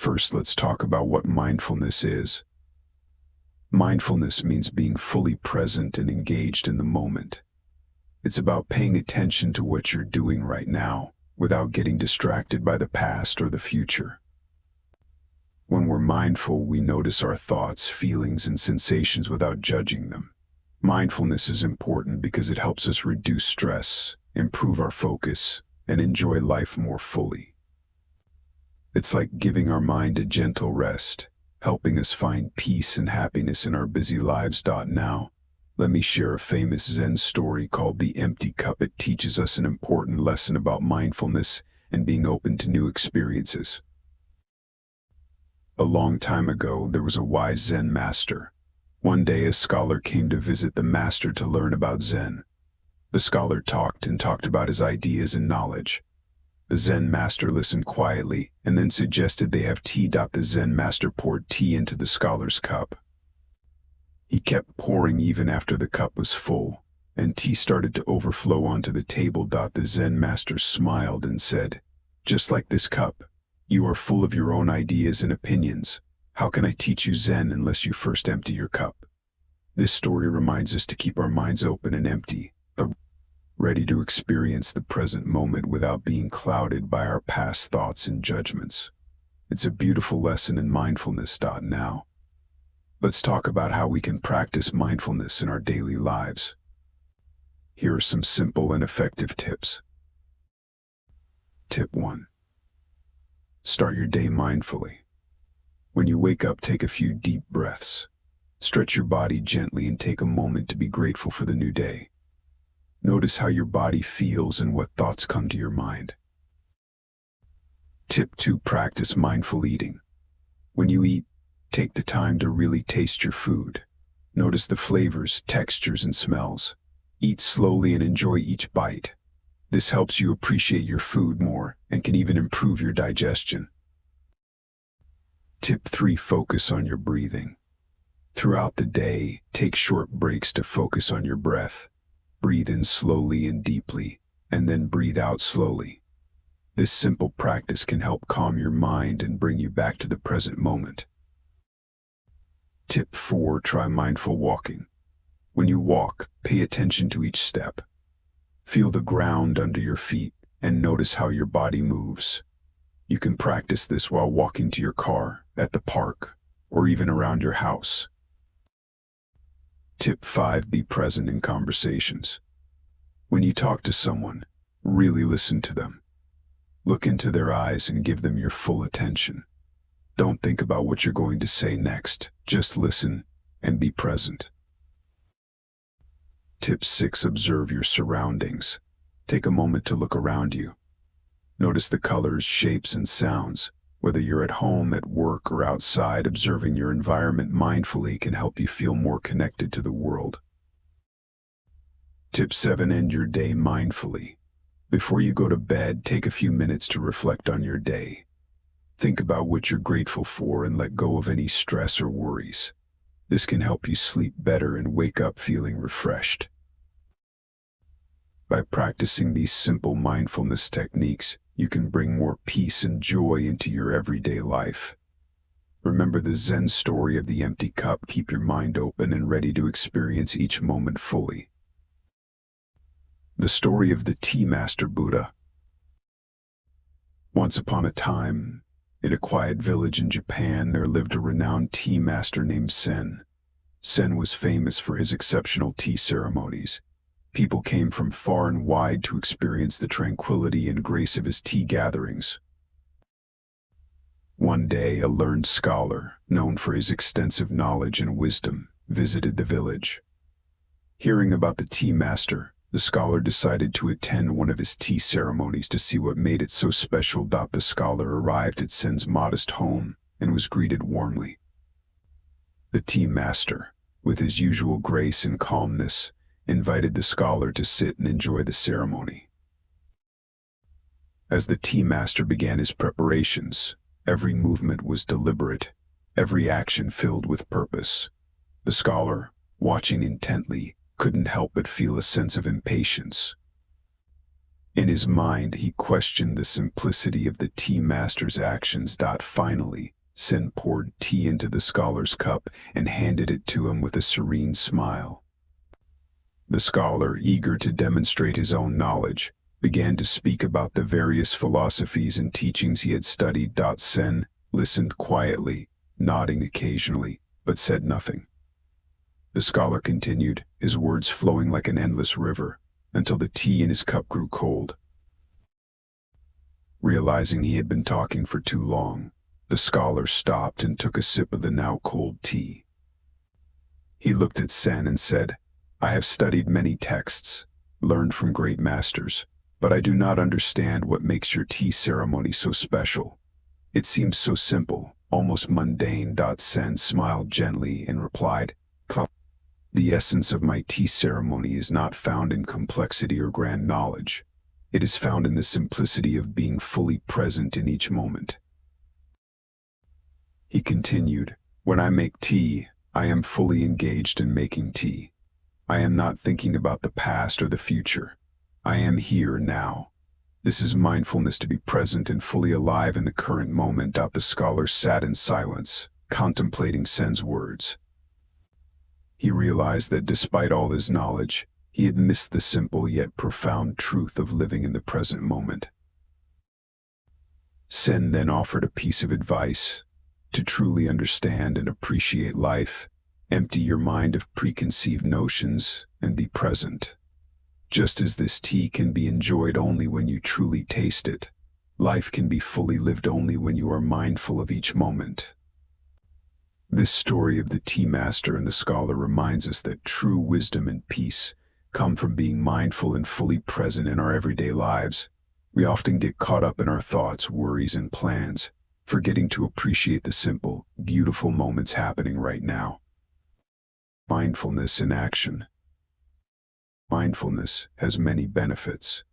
First, let's talk about what mindfulness is. Mindfulness means being fully present and engaged in the moment. It's about paying attention to what you're doing right now, without getting distracted by the past or the future. When we're mindful, we notice our thoughts, feelings, and sensations without judging them. Mindfulness is important because it helps us reduce stress, improve our focus, and enjoy life more fully. It's like giving our mind a gentle rest, helping us find peace and happiness in our busy lives. Now, let me share a famous Zen story called The Empty Cup. It teaches us an important lesson about mindfulness and being open to new experiences. A long time ago, there was a wise Zen master. One day, a scholar came to visit the master to learn about Zen. The scholar talked and talked about his ideas and knowledge. The Zen master listened quietly and then suggested they have tea. The Zen master poured tea into the scholar's cup. He kept pouring even after the cup was full, and tea started to overflow onto the table. The Zen master smiled and said, "Just like this cup, you are full of your own ideas and opinions. How can I teach you Zen unless you first empty your cup?" This story reminds us to keep our minds open and empty, ready to experience the present moment without being clouded by our past thoughts and judgments. It's a beautiful lesson in mindfulness. Now, let's talk about how we can practice mindfulness in our daily lives. Here are some simple and effective tips. Tip 1. Start your day mindfully. When you wake up, take a few deep breaths. Stretch your body gently and take a moment to be grateful for the new day. Notice how your body feels and what thoughts come to your mind. Tip 2. Practice mindful eating. When you eat, take the time to really taste your food. Notice the flavors, textures, and smells. Eat slowly and enjoy each bite. This helps you appreciate your food more and can even improve your digestion. Tip 3. Focus on your breathing. Throughout the day, take short breaks to focus on your breath. Breathe in slowly and deeply, and then breathe out slowly. This simple practice can help calm your mind and bring you back to the present moment. Tip 4. Try mindful walking. When you walk, pay attention to each step. Feel the ground under your feet and notice how your body moves. You can practice this while walking to your car, at the park, or even around your house. Tip 5. Be present in conversations. When you talk to someone, really listen to them. Look into their eyes and give them your full attention. Don't think about what you're going to say next. Just listen and be present. Tip 6. Observe your surroundings. Take a moment to look around you. Notice the colors, shapes, and sounds. Whether you're at home, at work, or outside, observing your environment mindfully can help you feel more connected to the world. Tip 7. End your day mindfully. Before you go to bed, take a few minutes to reflect on your day. Think about what you're grateful for and let go of any stress or worries. This can help you sleep better and wake up feeling refreshed. By practicing these simple mindfulness techniques, you can bring more peace and joy into your everyday life. Remember the Zen story of the empty cup. Keep your mind open and ready to experience each moment fully. The story of the tea master Buddha. Once upon a time, in a quiet village in Japan, there lived a renowned tea master named Sen. Sen was famous for his exceptional tea ceremonies. People came from far and wide to experience the tranquility and grace of his tea gatherings. One day, a learned scholar, known for his extensive knowledge and wisdom, visited the village. Hearing about the tea master, the scholar decided to attend one of his tea ceremonies to see what made it so special. The scholar arrived at Sen's modest home and was greeted warmly. The tea master, with his usual grace and calmness, invited the scholar to sit and enjoy the ceremony. As the tea master began his preparations, every movement was deliberate, every action filled with purpose. The scholar, watching intently, couldn't help but feel a sense of impatience. In his mind, he questioned the simplicity of the tea master's actions. Finally, Sen poured tea into the scholar's cup and handed it to him with a serene smile. The scholar, eager to demonstrate his own knowledge, began to speak about the various philosophies and teachings he had studied. Sen listened quietly, nodding occasionally, but said nothing. The scholar continued, his words flowing like an endless river, until the tea in his cup grew cold. Realizing he had been talking for too long, the scholar stopped and took a sip of the now cold tea. He looked at Sen and said, "I have studied many texts, learned from great masters, but I do not understand what makes your tea ceremony so special. It seems so simple, almost mundane." Sen smiled gently and replied, "The essence of my tea ceremony is not found in complexity or grand knowledge. It is found in the simplicity of being fully present in each moment." He continued, "When I make tea, I am fully engaged in making tea. I am not thinking about the past or the future. I am here now. This is mindfulness, to be present and fully alive in the current moment." The scholar sat in silence, contemplating Sen's words. He realized that despite all his knowledge, he had missed the simple yet profound truth of living in the present moment. Sen then offered a piece of advice: to truly understand and appreciate life, empty your mind of preconceived notions and be present. Just as this tea can be enjoyed only when you truly taste it, life can be fully lived only when you are mindful of each moment. This story of the tea master and the scholar reminds us that true wisdom and peace come from being mindful and fully present in our everyday lives. We often get caught up in our thoughts, worries, and plans, forgetting to appreciate the simple, beautiful moments happening right now. Mindfulness in action. Mindfulness has many benefits.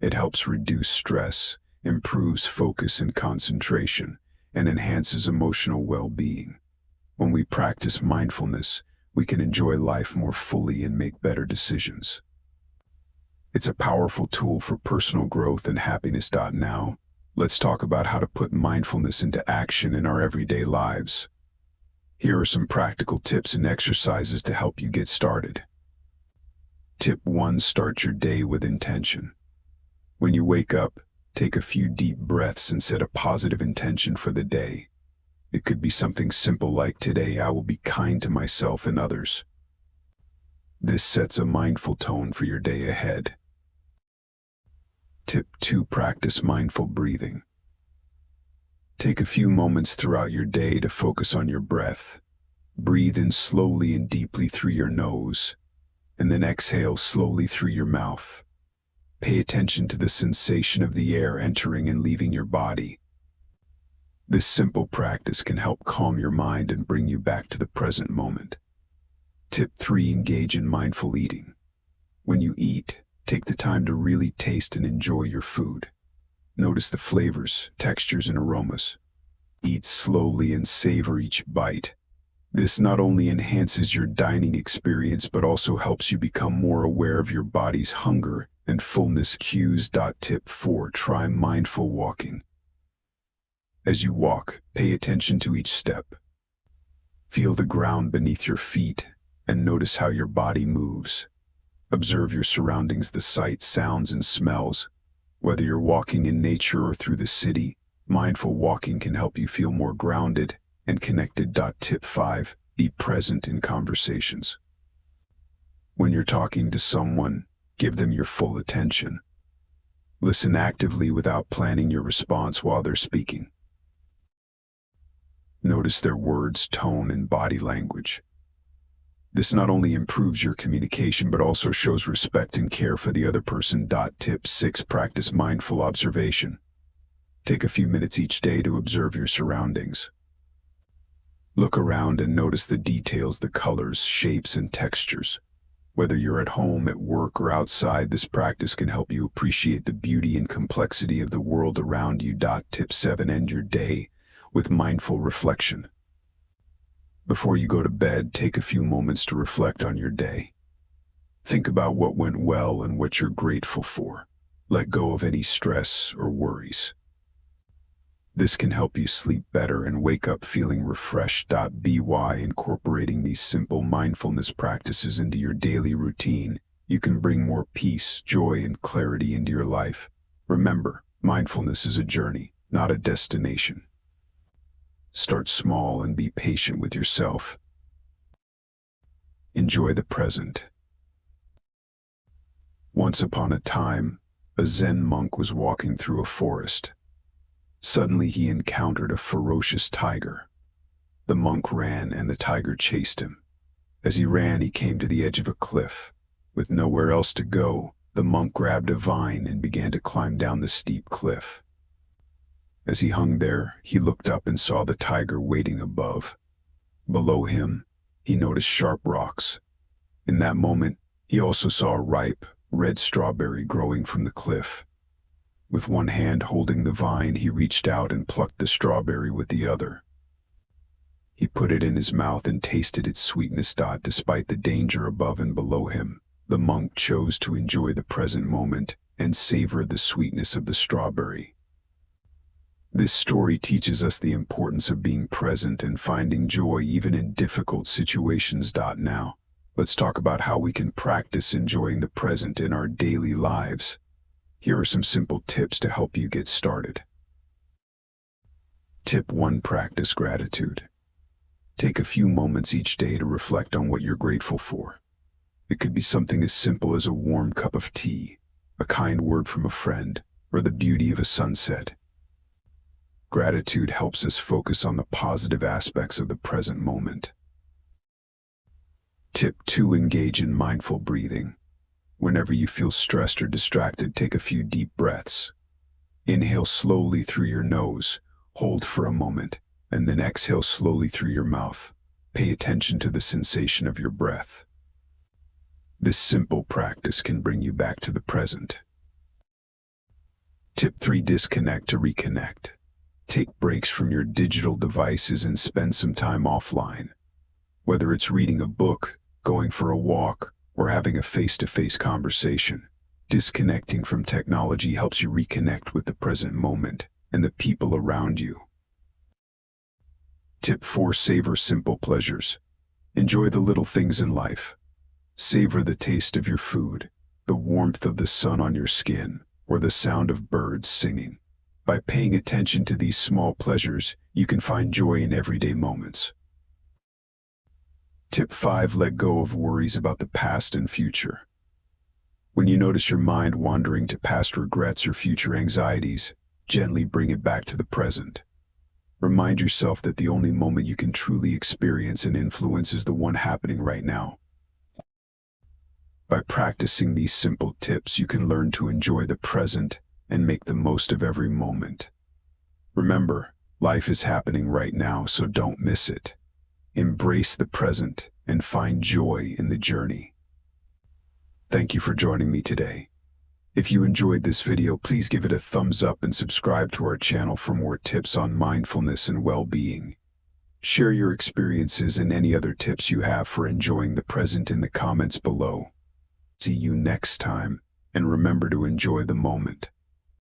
It helps reduce stress, improves focus and concentration, and enhances emotional well-being. When we practice mindfulness, we can enjoy life more fully and make better decisions. It's a powerful tool for personal growth and happiness. Now, let's talk about how to put mindfulness into action in our everyday lives. Here are some practical tips and exercises to help you get started. Tip 1. Start your day with intention. When you wake up, take a few deep breaths and set a positive intention for the day. It could be something simple like, "Today I will be kind to myself and others." This sets a mindful tone for your day ahead. Tip 2. Practice mindful breathing. Take a few moments throughout your day to focus on your breath. Breathe in slowly and deeply through your nose, and then exhale slowly through your mouth. Pay attention to the sensation of the air entering and leaving your body. This simple practice can help calm your mind and bring you back to the present moment. Tip 3. Engage in mindful eating. When you eat, take the time to really taste and enjoy your food. Notice the flavors, textures, and aromas. Eat slowly and savor each bite. This not only enhances your dining experience but also helps you become more aware of your body's hunger and fullness cues. Tip 4. Try mindful walking. As you walk, pay attention to each step. Feel the ground beneath your feet and notice how your body moves. Observe your surroundings, the sights, sounds, and smells. Whether you're walking in nature or through the city, mindful walking can help you feel more grounded and connected. Tip 5. Be present in conversations. When you're talking to someone, give them your full attention. Listen actively without planning your response while they're speaking. Notice their words, tone, and body language. This not only improves your communication but also shows respect and care for the other person. Tip 6. Practice mindful observation. Take a few minutes each day to observe your surroundings. Look around and notice the details, the colors, shapes, and textures. Whether you're at home, at work, or outside, this practice can help you appreciate the beauty and complexity of the world around you. Tip 7. End your day with mindful reflection. Before you go to bed, take a few moments to reflect on your day. Think about what went well and what you're grateful for. Let go of any stress or worries. This can help you sleep better and wake up feeling refreshed. By incorporating these simple mindfulness practices into your daily routine, you can bring more peace, joy, and clarity into your life. Remember, mindfulness is a journey, not a destination. Start small and be patient with yourself. Enjoy the present. Once upon a time, a Zen monk was walking through a forest. Suddenly he encountered a ferocious tiger. The monk ran and the tiger chased him. As he ran, he came to the edge of a cliff. With nowhere else to go, the monk grabbed a vine and began to climb down the steep cliff. As he hung there, he looked up and saw the tiger waiting above. Below him, he noticed sharp rocks. In that moment, he also saw a ripe, red strawberry growing from the cliff. With one hand holding the vine, he reached out and plucked the strawberry with the other. He put it in his mouth and tasted its sweetness. Despite the danger above and below him, the monk chose to enjoy the present moment and savor the sweetness of the strawberry. This story teaches us the importance of being present and finding joy even in difficult situations. Now, let's talk about how we can practice enjoying the present in our daily lives. Here are some simple tips to help you get started. Tip 1. Practice gratitude. Take a few moments each day to reflect on what you're grateful for. It could be something as simple as a warm cup of tea, a kind word from a friend, or the beauty of a sunset. Gratitude helps us focus on the positive aspects of the present moment. Tip 2. Engage in mindful breathing. Whenever you feel stressed or distracted, take a few deep breaths. Inhale slowly through your nose, hold for a moment, and then exhale slowly through your mouth. Pay attention to the sensation of your breath. This simple practice can bring you back to the present. Tip 3. Disconnect to reconnect. Take breaks from your digital devices and spend some time offline. Whether it's reading a book, going for a walk, or having a face-to-face conversation, disconnecting from technology helps you reconnect with the present moment and the people around you. Tip 4. Savor simple pleasures. Enjoy the little things in life. Savor the taste of your food, the warmth of the sun on your skin, or the sound of birds singing. By paying attention to these small pleasures, you can find joy in everyday moments. Tip 5. Let go of worries about the past and future. When you notice your mind wandering to past regrets or future anxieties, gently bring it back to the present. Remind yourself that the only moment you can truly experience and influence is the one happening right now. By practicing these simple tips, you can learn to enjoy the present and make the most of every moment. Remember, life is happening right now, so don't miss it. Embrace the present and find joy in the journey. Thank you for joining me today. If you enjoyed this video, please give it a thumbs up and subscribe to our channel for more tips on mindfulness and well-being. Share your experiences and any other tips you have for enjoying the present in the comments below. See you next time, and remember to enjoy the moment.